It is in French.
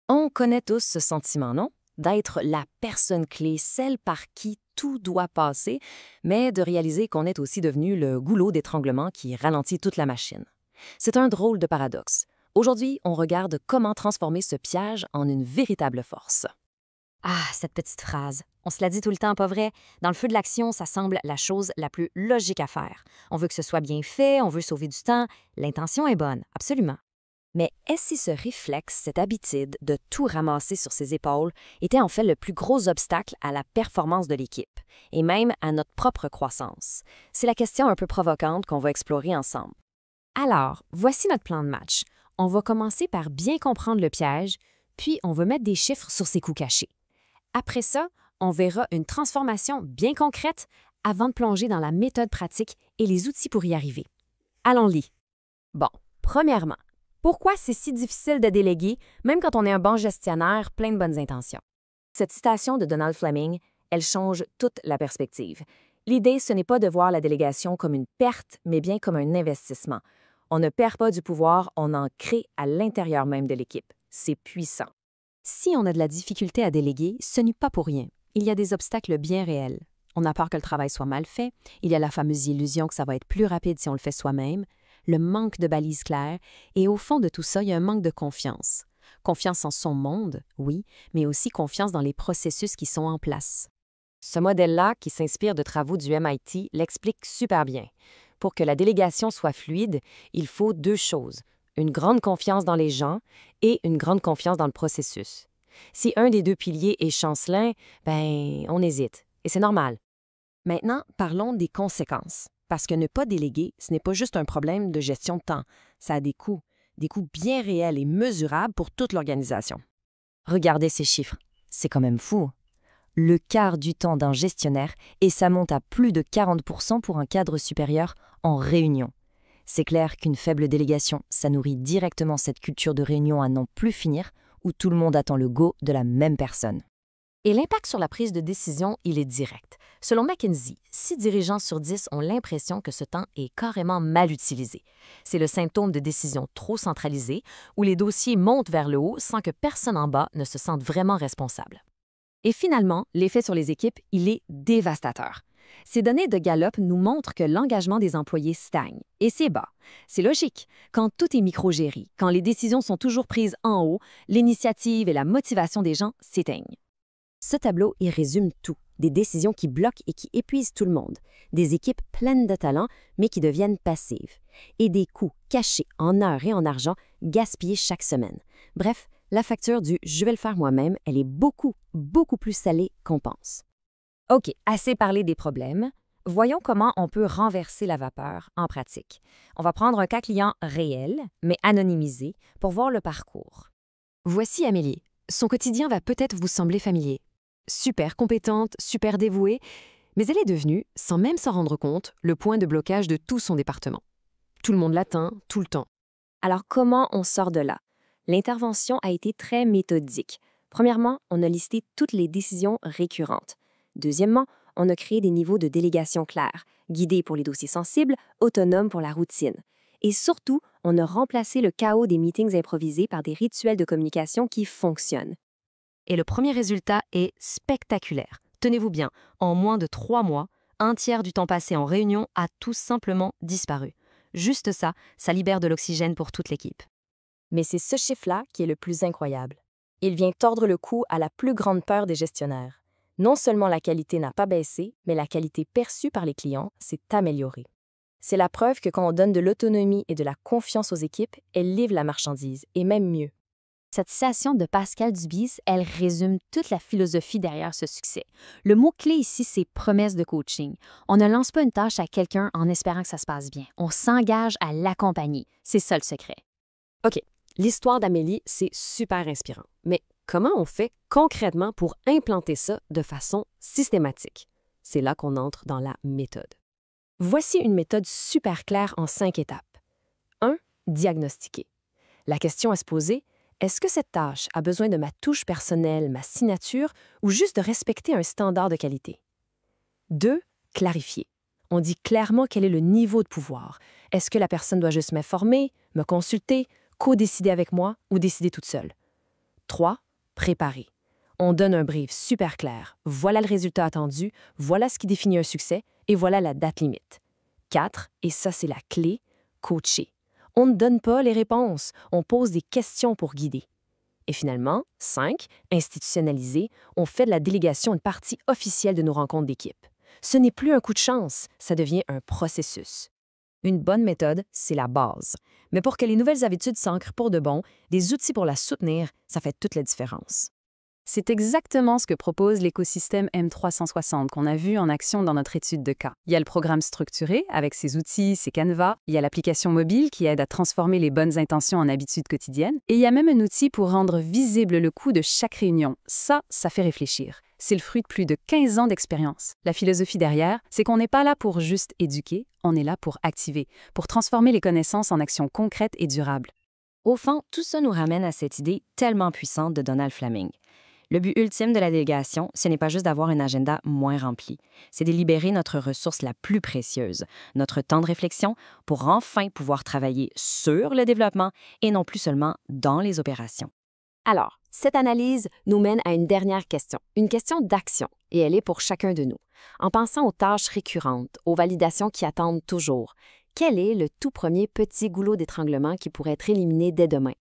On connaît tous ce sentiment, non? D'être la personne clé, celle par qui tout doit passer, mais de réaliser qu'on est aussi devenu le goulot d'étranglement qui ralentit toute la machine. C'est un drôle de paradoxe. Aujourd'hui, on regarde comment transformer ce piège en une véritable force. Ah, cette petite phrase. On se la dit tout le temps, pas vrai? Dans le feu de l'action, ça semble la chose la plus logique à faire. On veut que ce soit bien fait, on veut sauver du temps. L'intention est bonne, absolument. Mais est-ce que ce réflexe, cette habitude de tout ramasser sur ses épaules, était en fait le plus gros obstacle à la performance de l'équipe, et même à notre propre croissance? C'est la question un peu provocante qu'on va explorer ensemble. Alors, voici notre plan de match. On va commencer par bien comprendre le piège, puis on va mettre des chiffres sur ses coûts cachés. Après ça, on verra une transformation bien concrète avant de plonger dans la méthode pratique et les outils pour y arriver. Allons-y. Bon, premièrement, pourquoi c'est si difficile de déléguer, même quand on est un bon gestionnaire plein de bonnes intentions? Cette citation de Donald Fleming, elle change toute la perspective. L'idée, ce n'est pas de voir la délégation comme une perte, mais bien comme un investissement. On ne perd pas du pouvoir, on en crée à l'intérieur même de l'équipe. C'est puissant. Si on a de la difficulté à déléguer, ce n'est pas pour rien. Il y a des obstacles bien réels. On a peur que le travail soit mal fait, il y a la fameuse illusion que ça va être plus rapide si on le fait soi-même, le manque de balises claires, et au fond de tout ça, il y a un manque de confiance. Confiance en son monde, oui, mais aussi confiance dans les processus qui sont en place. Ce modèle-là, qui s'inspire de travaux du MIT, l'explique super bien. Pour que la délégation soit fluide, il faut deux choses: une grande confiance dans les gens et une grande confiance dans le processus. Si un des deux piliers est chancelant, on hésite. Et c'est normal. Maintenant, parlons des conséquences. Parce que ne pas déléguer, ce n'est pas juste un problème de gestion de temps. Ça a des coûts bien réels et mesurables pour toute l'organisation. Regardez ces chiffres. C'est quand même fou. Le quart du temps d'un gestionnaire, et ça monte à plus de 40% pour un cadre supérieur en réunion. C'est clair qu'une faible délégation, ça nourrit directement cette culture de réunion à n'en plus finir, où tout le monde attend le go de la même personne. Et l'impact sur la prise de décision, il est direct. Selon McKinsey, 6 dirigeants sur 10 ont l'impression que ce temps est carrément mal utilisé. C'est le symptôme de décisions trop centralisées, où les dossiers montent vers le haut sans que personne en bas ne se sente vraiment responsable. Et finalement, l'effet sur les équipes, il est dévastateur. Ces données de Gallup nous montrent que l'engagement des employés stagne, et c'est bas. C'est logique. Quand tout est microgéré, quand les décisions sont toujours prises en haut, l'initiative et la motivation des gens s'éteignent. Ce tableau, il résume tout. Des décisions qui bloquent et qui épuisent tout le monde. Des équipes pleines de talent, mais qui deviennent passives. Et des coûts cachés en heures et en argent gaspillés chaque semaine. Bref, la facture du « je vais le faire moi-même », elle est beaucoup, beaucoup plus salée qu'on pense. OK, assez parlé des problèmes. Voyons comment on peut renverser la vapeur en pratique. On va prendre un cas client réel, mais anonymisé, pour voir le parcours. Voici Amélie. Son quotidien va peut-être vous sembler familier. Super compétente, super dévouée, mais elle est devenue, sans même s'en rendre compte, le point de blocage de tout son département. Tout le monde l'atteint, tout le temps. Alors comment on sort de là? L'intervention a été très méthodique. Premièrement, on a listé toutes les décisions récurrentes. Deuxièmement, on a créé des niveaux de délégation clairs, guidés pour les dossiers sensibles, autonomes pour la routine. Et surtout, on a remplacé le chaos des meetings improvisés par des rituels de communication qui fonctionnent. Et le premier résultat est spectaculaire. Tenez-vous bien, en moins de 3 mois, un tiers du temps passé en réunion a tout simplement disparu. Juste ça, ça libère de l'oxygène pour toute l'équipe. Mais c'est ce chiffre-là qui est le plus incroyable. Il vient tordre le cou à la plus grande peur des gestionnaires. Non seulement la qualité n'a pas baissé, mais la qualité perçue par les clients s'est améliorée. C'est la preuve que quand on donne de l'autonomie et de la confiance aux équipes, elles livrent la marchandise, et même mieux. Cette citation de Pascal Dubies, elle résume toute la philosophie derrière ce succès. Le mot-clé ici, c'est promesse de coaching. On ne lance pas une tâche à quelqu'un en espérant que ça se passe bien. On s'engage à l'accompagner. C'est ça le secret. OK, l'histoire d'Amélie, c'est super inspirant. Mais comment on fait concrètement pour implanter ça de façon systématique? C'est là qu'on entre dans la méthode. Voici une méthode super claire en 5 étapes. 1. Diagnostiquer. La question à se poser: est-ce que cette tâche a besoin de ma touche personnelle, ma signature, ou juste de respecter un standard de qualité? 2. Clarifier. On dit clairement quel est le niveau de pouvoir. Est-ce que la personne doit juste m'informer, me consulter, co-décider avec moi ou décider toute seule? 3. Préparer. On donne un brief super clair. Voilà le résultat attendu, voilà ce qui définit un succès et voilà la date limite. 4. Et ça, c'est la clé, coacher. On ne donne pas les réponses, on pose des questions pour guider. Et finalement, 5. Institutionnaliser. On fait de la délégation une partie officielle de nos rencontres d'équipe. Ce n'est plus un coup de chance, ça devient un processus. Une bonne méthode, c'est la base. Mais pour que les nouvelles habitudes s'ancrent pour de bon, des outils pour la soutenir, ça fait toute la différence. C'est exactement ce que propose l'écosystème M360 qu'on a vu en action dans notre étude de cas. Il y a le programme structuré avec ses outils, ses canevas, il y a l'application mobile qui aide à transformer les bonnes intentions en habitudes quotidiennes, et il y a même un outil pour rendre visible le coût de chaque réunion. Ça fait réfléchir. C'est le fruit de plus de 15 ans d'expérience. La philosophie derrière, c'est qu'on n'est pas là pour juste éduquer, on est là pour activer, pour transformer les connaissances en actions concrètes et durables. Au fond, tout ça nous ramène à cette idée tellement puissante de Donald Fleming. Le but ultime de la délégation, ce n'est pas juste d'avoir un agenda moins rempli, c'est de libérer notre ressource la plus précieuse, notre temps de réflexion, pour enfin pouvoir travailler sur le développement et non plus seulement dans les opérations. Alors, cette analyse nous mène à une dernière question, une question d'action, et elle est pour chacun de nous. En pensant aux tâches récurrentes, aux validations qui attendent toujours, quel est le tout premier petit goulot d'étranglement qui pourrait être éliminé dès demain?